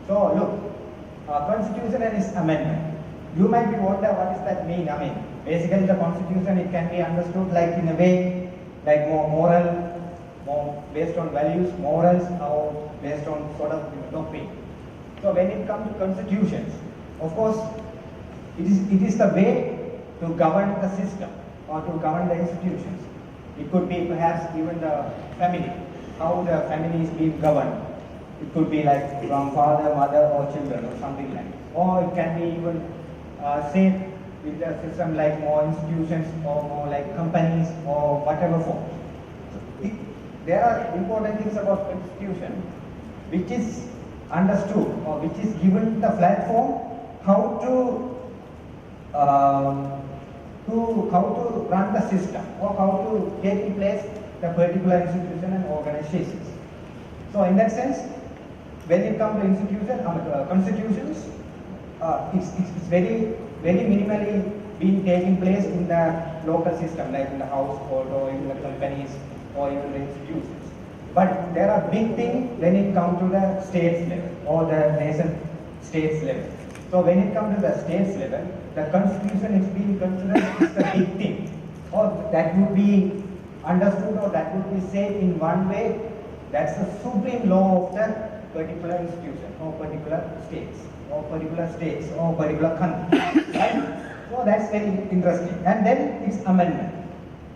So look, constitution and its amendment. You might be wondering what does that mean? I mean, basically the constitution, it can be understood like in a way, like more moral, more based on values, morals, or based on sort of doctrine. So when it comes to constitutions, of course, it is the way to govern the system or to govern the institutions. It could be perhaps even the family, how the family is being governed. It could be like from father, mother, or children, or something like that. Or it can be even say with the system like more institutions or more like companies or whatever form. There are important things about constitution which is understood or which is given the platform how to run the system or how to take in place the particular institution and organizations. So in that sense, when it comes to constitutions, it's very minimally being taking place in the local system, like in the household or in the companies or even the institutions. But there are big things when it comes to the states level or the nation states level. So when it comes to the states level, the constitution is being considered as the big thing, or that would be understood or that would be said in one way, that's the supreme law of the particular institution or particular states or particular country. Right? So that's very interesting. And then it's amendment.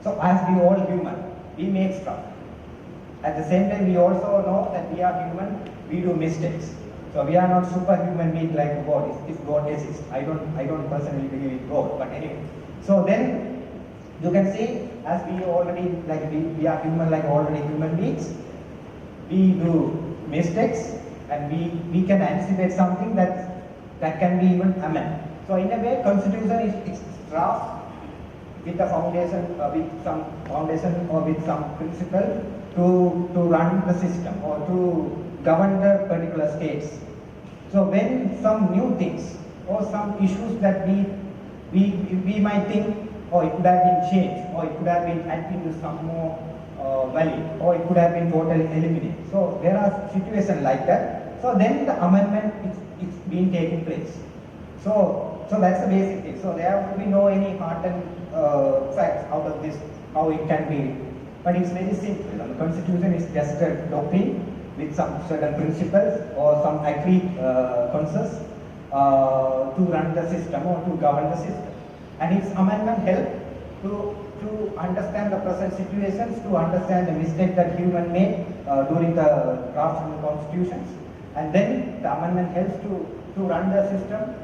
So as we all human, we make stuff. At the same time, we also know that we are human, we do mistakes. So we are not superhuman beings like God, if God exists. I don't personally believe in God, but anyway. So then you can see, as we already we are human like already human beings, we do mistakes and we can anticipate something that can be even amended. So in a way, constitution is draft with a foundation, with some foundation or with some principle to run the system or to govern the particular states. So when some new things or some issues that we might think, or it could have been changed, or it could have been added to some more value, or it could have been totally eliminated. So there are situations like that. So then the amendment is being taken place. So that's the basic thing. So there will be no any hard and facts out of this, how it can be. But it's very simple. The constitution is just a doctrine with some certain principles or some agreed consensus to run the system or to govern the system. And its amendment help to understand the present situations, to understand the mistake that human made during the draft of the constitutions. And then the amendment helps to run the system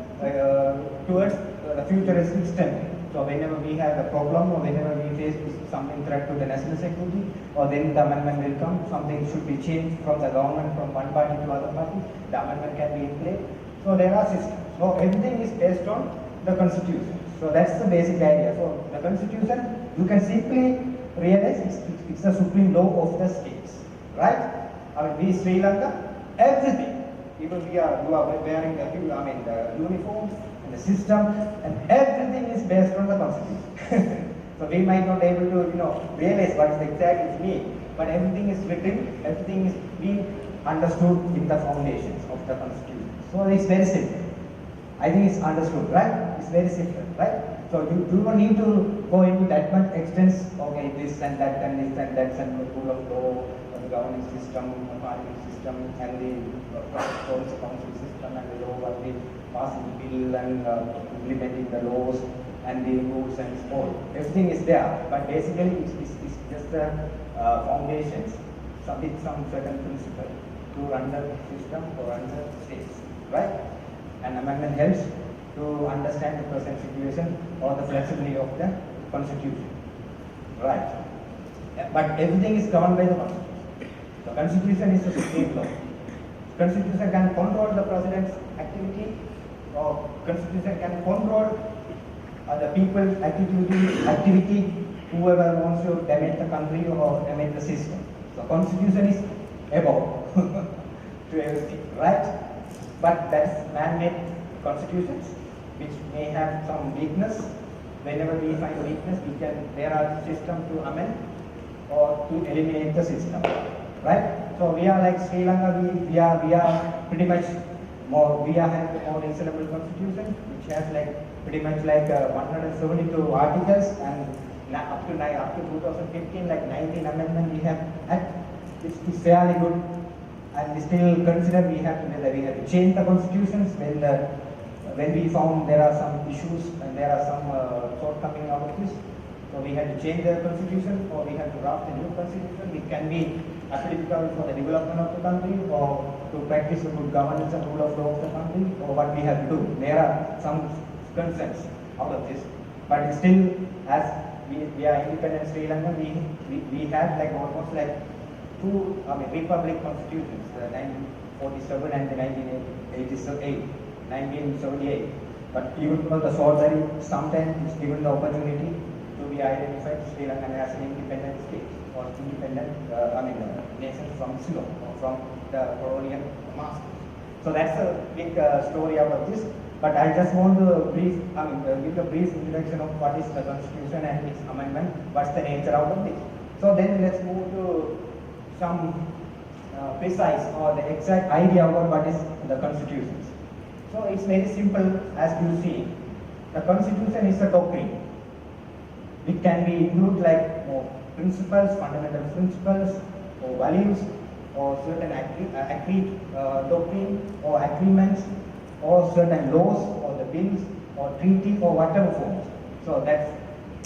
towards the futuristic system. So whenever we have a problem or whenever we face something threat to the national security, or then the amendment will come, something should be changed from the government from one party to other party, the amendment can be in play. So there are systems. So everything is based on the constitution. So that's the basic idea. So the constitution, you can simply realize it's the supreme law of the states, right? I mean, we Sri Lanka, everything, even you are wearing the uniforms and the system, and everything is based on the constitution. So we might not be able to realize what it exactly means, but everything is written, everything is being understood in the foundations of the constitution. So it's very simple. I think it's understood, right? It's very simple, right? So you don't need to go into that much extent, okay, this and that and this and that and the rule of law, the governing system, the parliament system, and the council system, and the law, and the passing bill and implementing the laws and the rules and all. Everything is there, but basically it's just the foundations, with some certain principle to run the system or run the states, right? And amendment helps to understand the present situation or the flexibility of the constitution, right? But everything is governed by the constitution. The constitution is the supreme law. Constitution can control the president's activity, or constitution can control the people's activity, whoever wants to damage the country or damage the system. So constitution is above to everything, right? But that's man-made constitutions, which may have some weakness. Whenever we find weakness, there are systems to amend or to eliminate the system, right? So we are like Sri Lanka. We are pretty much we are having a more reasonable constitution, which has like pretty much like 172 articles, and up to 2015, like 19th Amendment we have had, which is fairly good, and we still consider we have to change the constitutions when we found there are some issues and there are some shortcomings out of this. So we had to change the constitution, or we have to draft a new constitution. It can be applicable for the development of the country, or to practice the good governance and rule of law of the country, or what we have to do. There are some concerns out of this, but still, as we are independent Sri Lanka, we have like almost like two republic constitutions, 1947 and the 1978. But even though the soldier sometimes is given the opportunity to be identified Sri Lanka as an independent state or independent nation from Ceylon or from the colonial masters. So that's a big story out of this. But I just want to give a brief introduction of what is the Constitution and its amendment, what's the nature out of this. So then let's move to some precise or the exact idea about what is the Constitution. So it's very simple, as you see. The Constitution is a doctrine. It can be include like principles, fundamental principles, or values, or certain agreed doctrine or agreements, or certain laws, or the bills, or treaty, or whatever forms. So that's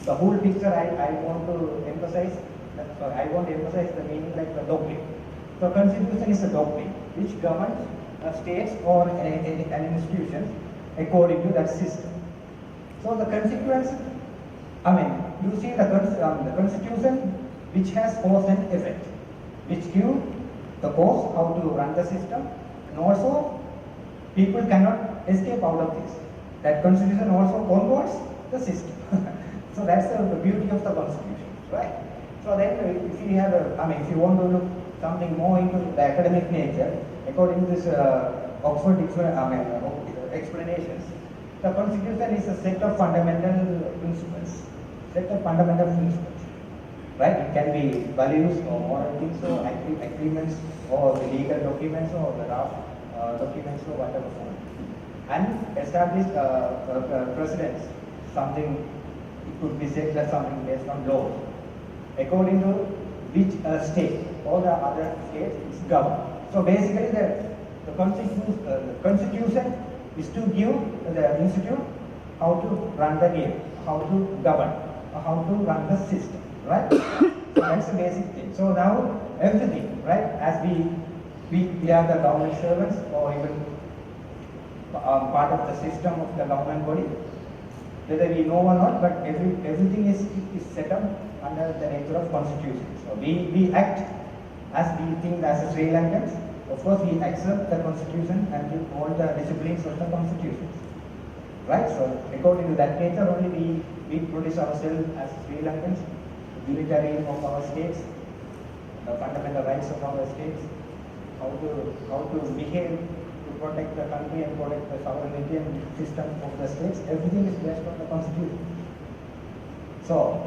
the whole picture I want to emphasize. I want to emphasize the meaning like the doctrine. So Constitution is a doctrine which governs states or an institution according to that system. So the consequence, you see the Constitution which has cause and effect, which give the cause how to run the system, and also people cannot escape out of this. That Constitution also controls the system. So that's the beauty of the Constitution, right? So then if you have if you want to look something more into the academic nature, according to this Oxford explanations, the Constitution is a set of fundamental principles. Right? It can be values or moral things or agreements or the legal documents or the draft documents or whatever form. And establish precedents, something, it could be said that something based on law, according to which state or the other states is governed. So basically the Constitution is to give the institute how to run the game, how to govern, how to run the system, right? So that's the basic thing. So now everything, right, as we are the government servants or even part of the system of the government body, whether we know or not, but everything is set up under the nature of Constitution. So we act as we think as Sri Lankans. Of course, we accept the Constitution and we all the disciplines of the Constitution. Right? So according to that nature only we produce ourselves as Sri Lankans, unitary of our states, the fundamental rights of our states, how to behave to protect the country and protect the sovereignty and system of the states. Everything is based on the Constitution. So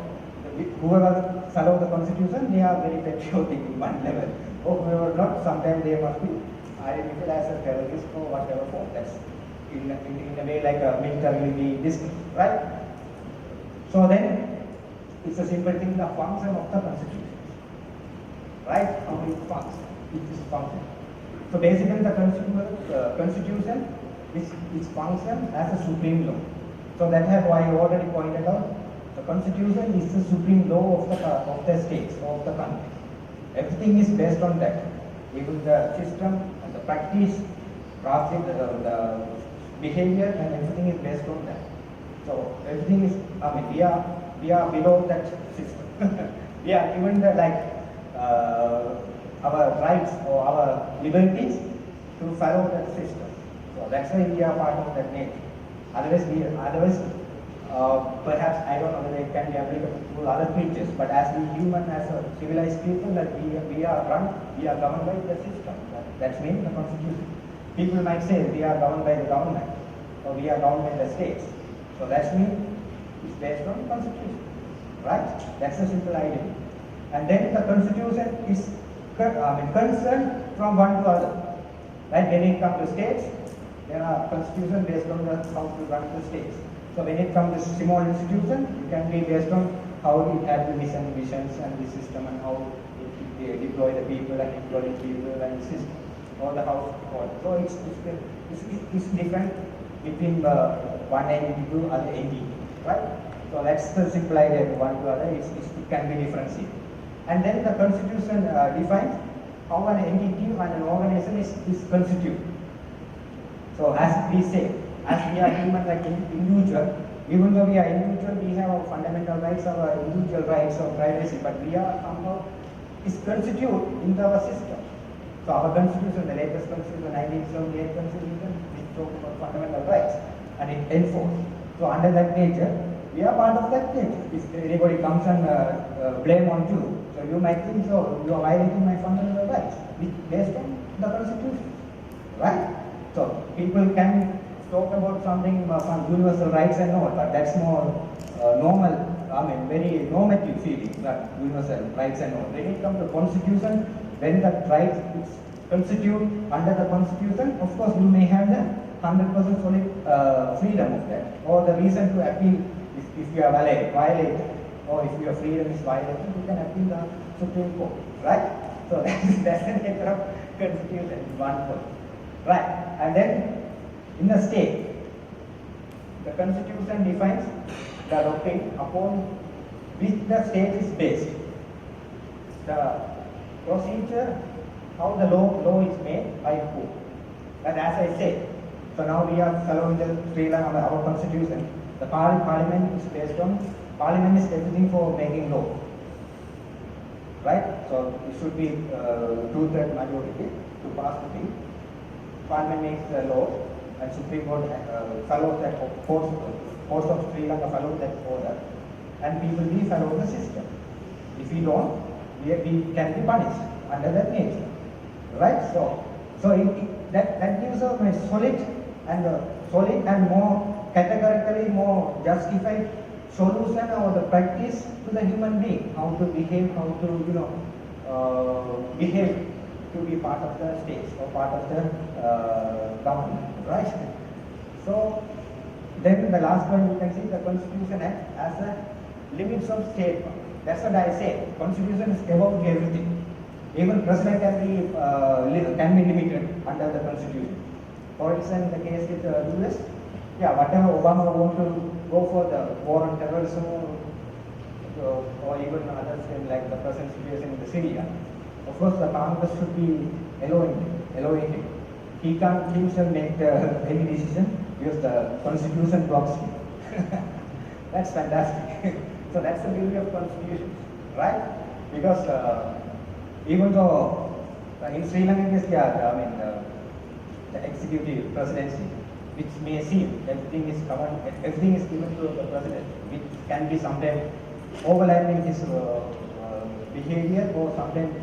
whoever follow the Constitution, they are very patriotic in one level. Or whoever not, sometimes they must be identified as a terrorist or whatever form. That's in a way like a militarily distinct, right? So then it's a simple thing, the function of the Constitution, right? How it functions, its function. So basically the Constitution is function as a supreme law. So that have I already pointed out. The Constitution is the supreme law of the states, of the country. Everything is based on that. Even the system and the practice, the behavior and everything is based on that. So everything is, we are below that system. We are given our rights or our liberties to follow that system. So that's why we are part of that nature. Otherwise, perhaps I don't know whether it can be applicable to other creatures, but as we human, as a civilized people, that we are governed by the system. That's means the Constitution. People might say we are governed by the government, or we are governed by the states. So that's means it's based on the Constitution, right? That's a simple idea. And then the Constitution is concerned from one to other. Right? When it comes to states, There are constitutions based on how to run the states. So when it comes to small institution, it can be based on how it has the visions and the system and how it deploy the people and employ the people and the system or the household. So it's different between one entity to other entity, right? So that's the simple idea. One to other, it can be differentiated. And then the constitution defines how an entity and an organization is constituted. So as we say, as we are human like individual, even though we are individual, we have our fundamental rights, our individual rights of privacy, but we are somehow is constituted into our system. So our constitution, the latest constitution, the 1978 constitution, which talks about fundamental rights and it enforced. So under that nature, we are part of that nature. If anybody comes and blame on you, so you might think, so you are violating my fundamental rights, based on the constitution, right? So people can talk about something from universal rights and all, but that's more normal, very normative feelings, that universal rights and all. When it comes to constitution, when the rights is constituted under the constitution, of course you may have the 100% solid freedom of that, or the reason to appeal if you are violated, or if your freedom is violated, you can appeal the Supreme Court, right? So that's the nature of constitution, one point, right? And then in the state, the constitution defines the doctrine upon which the state is based. The procedure, how the law is made, by who. But as I said, so now we are following the Sri Lanka, our constitution. The parliament is based on, parliament is everything for making law. Right? So it should be 2/3 majority to pass the bill. Parliament makes the law and Supreme Court follows that, courts of Sri Lanka follow that order, and people will follow the system. If we don't, we can be punished under that nature. Right? So that gives us a solid and more categorically more justified solution or the practice to the human being, how to behave, how to behave to be part of the states or part of the government, right? So then the last one, you can see the Constitution Act as a limits of state power. That's what I say. Constitution is above everything. Even president can be limited under the Constitution. For instance, the case with the US, whatever Obama want to go for the war on terrorism or even others like the present situation in the Syria, of course the Congress should be allowing him. He can't himself make any decision because the Constitution blocks him. That's fantastic. So that's the beauty of Constitution, right? Because even though in Sri Lanka, the executive presidency, which may seem everything is given to the president, which can be sometimes overlapping his behavior, or sometimes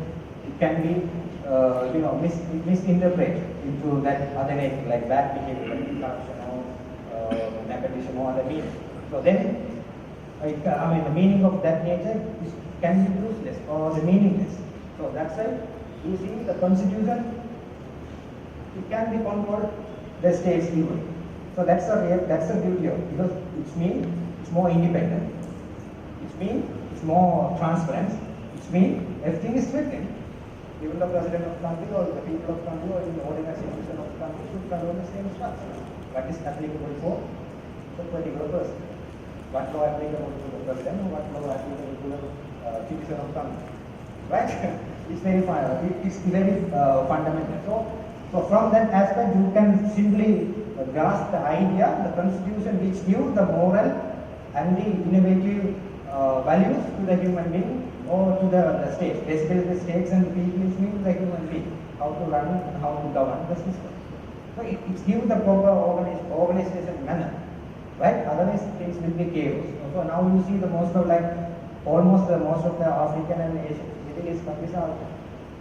it can be misinterpreted into that other name, like bad behavior, like corruption or nepotism or other meaning. So then, the meaning of that nature can be useless or the meaningless. So that's why you see the Constitution, it can be controlled the states even. So that's the beauty of it, because it's more independent. It's more transparent. Everything is written. Even the president of the country or the people of the country or the ordinary citizen of the country should follow the same structure. What is applicable for the particular person? What law applicable to the president or what law applicable to the citizen of the country? Right? It's very fundamental. So from that aspect, you can simply grasp the idea, the Constitution which gives the moral and the innovative values to the human being or to the states. Basically, the states and the people is mean the human being, how to run and how to govern the system. So it gives the proper organization manner, right? Otherwise, things will be chaos. So now you see most of the African and Asian Middle East countries are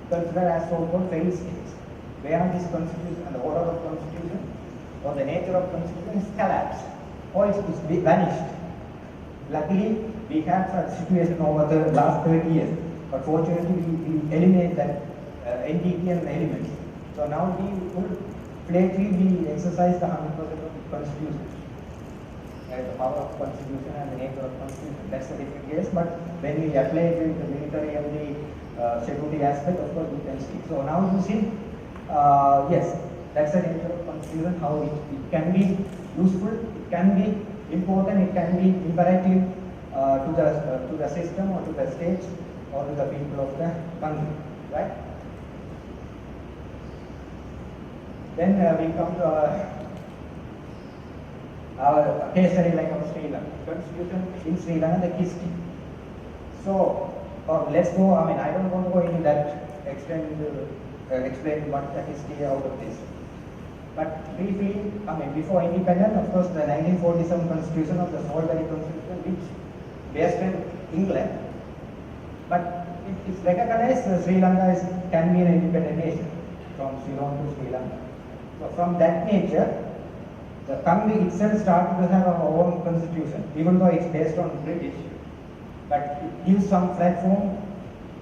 considered as so-called failed states, where this constitution and the order of constitution or the nature of constitution is collapsed or it's vanished. Luckily, we have such situation over the last 30 years, but fortunately we eliminate that entity and elements. So now we will flatly we exercise the 100% of the constitution. The power of constitution and the nature of constitution. That's a different case, but when we apply it with the military and the security aspect, of course we can see. So now you see, yes, that's the nature of constitution, how it can be useful, it can be important, it can be imperative to the system or to the states or to the people of the country, right? Then we come to our case study like of Sri Lanka. Constitution in Sri Lanka, the history. So let's go, I don't want to go into that extent explain what the history out of this. But briefly, before independence, of course, the 1947 Constitution of the Salisbury Constitution, which based in England, but it is recognized Sri Lanka can be an independent nation from Ceylon to Sri Lanka. So from that nature, the country itself started to have our own constitution, even though it's based on British, but it gives some platform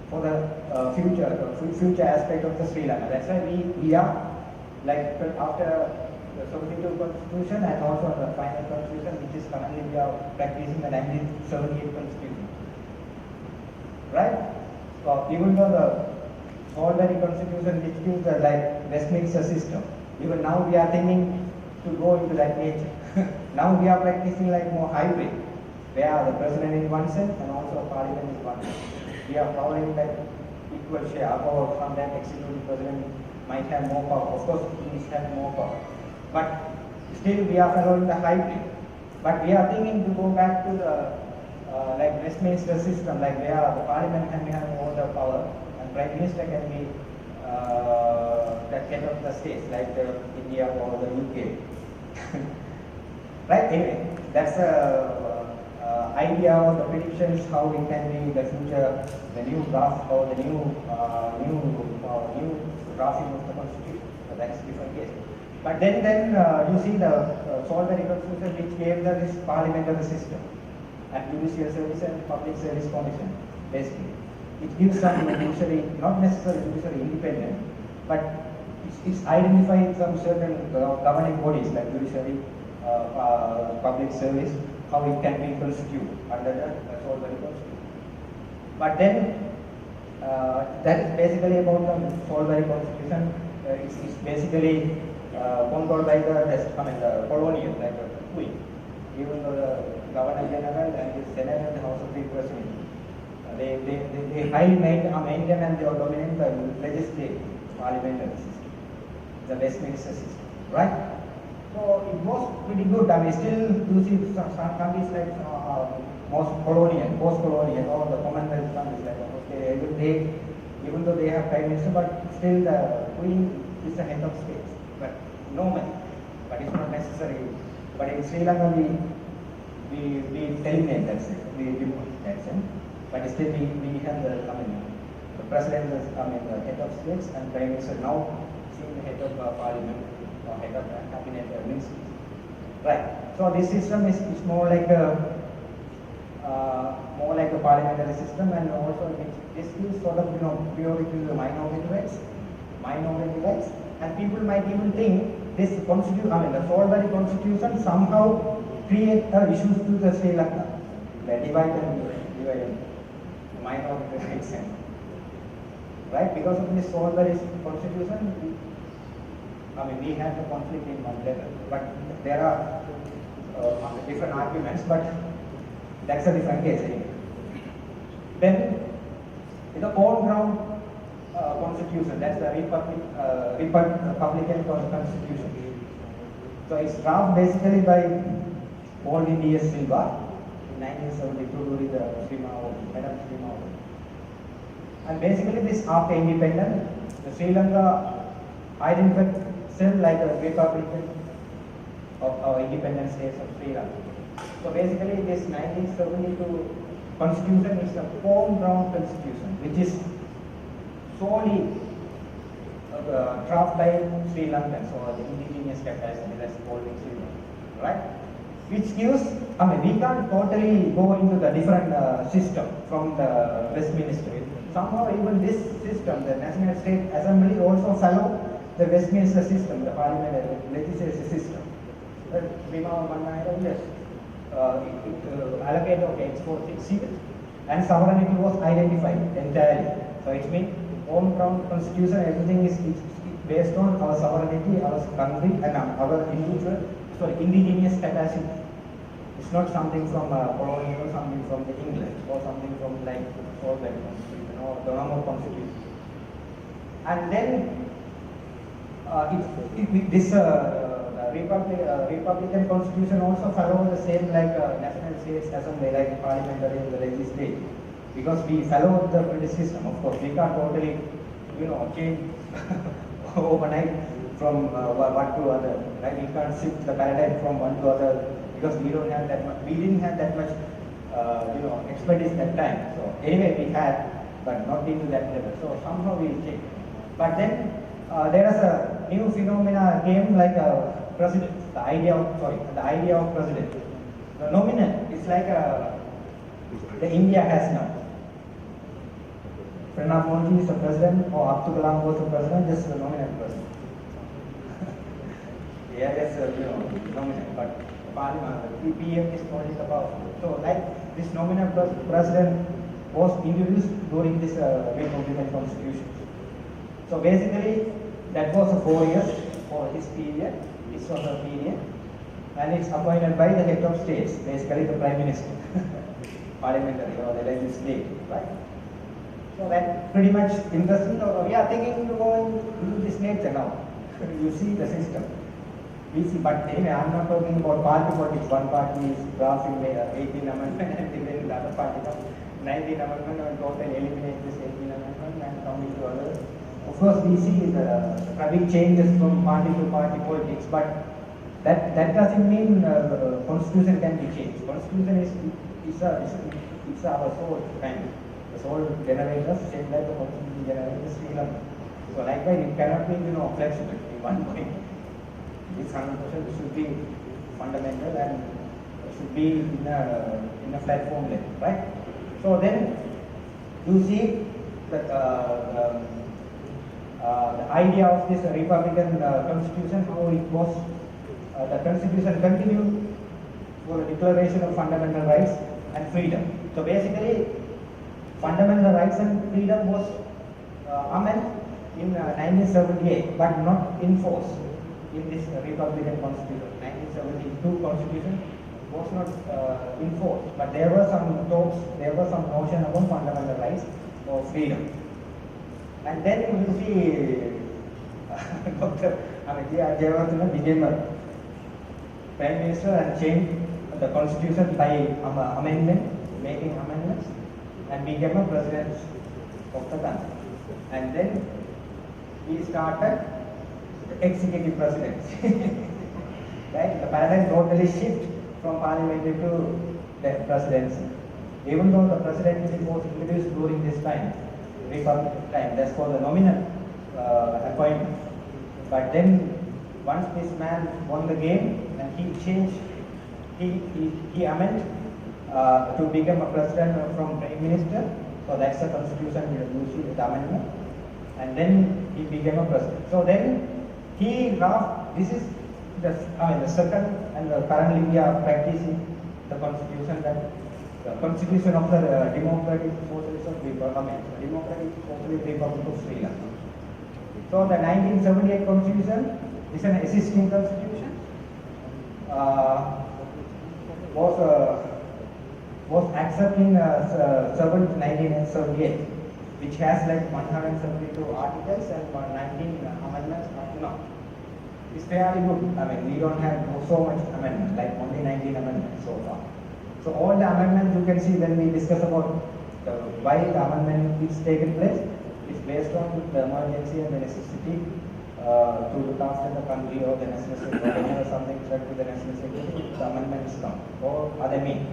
for the future aspect of the Sri Lanka. That's why we are like after the 72 constitution and also the final constitution, which is currently we are practicing the 1978 constitution, right? So even though the Salisbury constitution, which gives the Westminster system, even now we are thinking to go into that nature. Now we are practicing like more hybrid, where the president is one set and also parliament is one set. We are following that equal share. Or from that executive president might have more power. Of course, he is having more power. But still we are following the hybrid. But we are thinking to go back to the like Westminster system, like where the parliament can have all the power and prime minister can be the head of the states, like India or the UK. Right? Anyway, that's the idea or the predictions how it can be the future, the new draft or the new drafting of the constitution. So that's different case. But then you see the Salisbury Constitution, which gave this parliamentary system and judicial service and public service commission. Basically, it gives some judiciary, not necessarily judiciary independent, but it's identifying some certain governing bodies like judiciary, public service, how it can be constituted under the Salisbury Constitution. But then that is basically about the Salisbury Constitution. It's basically controlled by the colonial, like the Queen. Even though the Governor General and the Senate and the House of Representatives, they highly maintain and they dominate the legislative parliamentary system, the Westminster system, right? So it was pretty good. Still you see some countries like post-colonial, or the Commonwealth countries like even though they have prime minister, but still the Queen is the head of state. But normally, but it's not necessary. But in Sri Lanka, we eliminate that sense, we remove that sense. But still we have the president is the head of states and prime minister now seeing the head of parliament or head of cabinet ministries. Right. So this system is more like a parliamentary system, and also this gives sort of priority to the minority rights, and people might even think this constitution, the Salisbury Constitution somehow create issues to the Sri Lanka, divide minority rights, right? Because of this Salisbury Constitution, we have the conflict in one level, but there are different arguments, but that's a different case anyway. Then, the all-round constitution, that's the Republican Constitution. So it's drafted basically by Paul D.S. Silva in 1972 during the Madam Srima. And basically this after independence, the Sri Lanka identified itself like a republic of our independent states of Sri Lanka. So basically this 1972 constitution is a home-ground constitution, which is solely drafted by Sri Lankans or the indigenous capacity, that's called in Sri Lanka, right? Which gives, we can't totally go into the different system from the Westminster. Somehow even this system, the National State Assembly also follow the Westminster system, the parliamentary legislative system. Yes, it allocated, okay, it's for 6 seats, and sovereignty was identified entirely. So it means on ground constitution, everything is based on our sovereignty, our country, and our indigenous capacity. It's not something from colonial or something from the England or something from like Solvent constitution or the normal constitution. And then this Republican constitution also follow the same like national states assembly, like parliamentary and the legislature, because we follow the British system. Of course, we can't totally, change overnight from one to other. Right? We can't shift the paradigm from one to other because we don't have that much. We didn't have that much, expertise that time. So anyway, we had, but not into that level. So somehow we changed. But then there is a new phenomena came like a president. The idea of president. The nominal is like the India has now. Pranab Mukherjee is the president, or Abdul Kalam was the president, just the nominal president. Yeah, that's nominal, but parliament, the PM is only the powerful. So like this nominal president was introduced during this Republican constitution. So basically, that was 4 years for his period. This was a period, and it's appointed by the head of states, basically the prime minister, parliamentary or the legislative, right? So that's pretty much interesting. We are thinking to go into this nature now. You see the system. We see, but anyway, I'm not talking about party politics. One party is drafting the 18th Amendment, and then the other party comes 19th Amendment, and totally eliminate this 18th Amendment and coming to others. Of course, we see the big changes from party to party politics, but that doesn't mean the constitution can be changed. Constitution is our soul, kind of. The soul generators, same like the constitution generators, Sri Lanka. So likewise, it cannot be flexible in one point. This 100% should be fundamental and should be in a flat form level, right? So then you see that the idea of this Republican constitution, how it was, the constitution continued for the declaration of fundamental rights and freedom. So basically, fundamental rights and freedom was amended in 1978, but not enforced in this Republican constitution. 1972 constitution was not enforced, but there were some talks, there was some notion about fundamental rights or freedom. And then you see Dr. Jayawardena became a prime minister and changed the constitution by amendment, making amendments, and became a president of the country. And then he started the executive presidency. Right? The paradigm totally shift from parliamentary to the presidency. Even though the presidency was introduced during this time, Republican time, that's called the nominal appointment. But then once this man won the game and he changed, he amended to become a president from prime minister. So that's the constitution you see the amendment. And then he became a president. So then he drafted, this is the second and currently we are practicing the constitution, that the constitution of the Democratic Socialist Republic, Democratic Socialist Republic of Sri Lanka. So the 1978 constitution is an existing constitution, was accepted in 7th 1978, which has like 172 articles and 19 amendments up to now. It's fairly good. I mean, we don't have so much amendments, like only 19 amendments so far. So all the amendments you can see when we discuss about why the amendment is taken place, it's based on the emergency and the necessity to look after the country or the national security or something threat to the national security. The amendment is come or other mean.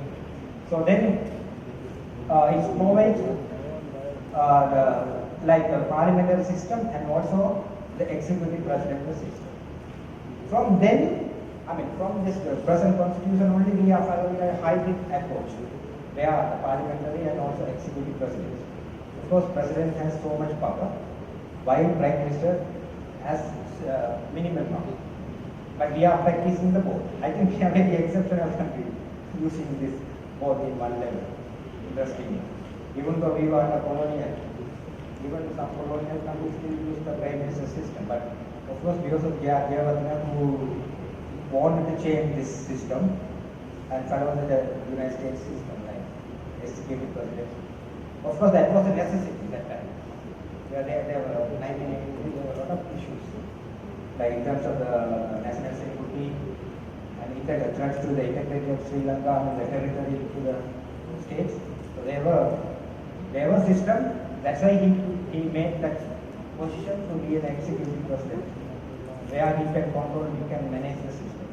So then it provides the parliamentary system and also the executive presidential system. From then, from this present constitution only, we are following a hybrid approach. They are the parliamentary and also executive presidency. Of course, president has so much power, while prime minister has minimal now. But we are practicing the both. I think we are very exceptional country using this both in one level. Interesting. Even though we were a colonial, even some colonial countries still use the prime minister system. But of course, because of Jayawardena who wanted to change this system and follow the United States system, like executive president. Of course, that was a necessity that time. There were 1983, there were a lot of issues, like in terms of the national security and threats to the integrity of Sri Lanka and the territory to the states. So there were system. That's why he made that position to be an executive president, where he can control, he can manage the system.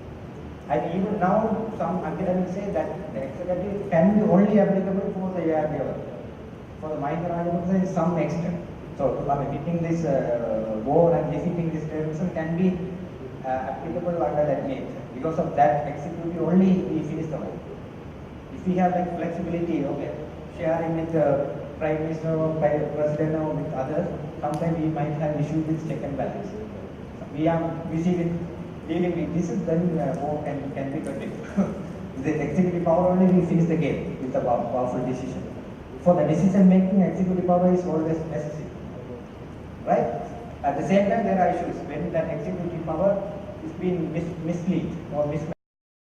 And even now, some academics say that the executive can be only applicable for the ARDA, for the minor arguments in some extent. So, defeating this war and defeating this terrorism can be applicable under that nature. Because of that executive only, we finish the war. If we have like flexibility, okay, sharing with the Prime Minister or President or with others, sometimes we might have issues with check and balance. We are busy with dealing with this, then war can be conducted. The executive power only will finish the game with a powerful decision. For the decision making, executive power is always necessary. Right? At the same time, there are issues when that executive power is being misled or mismanaged.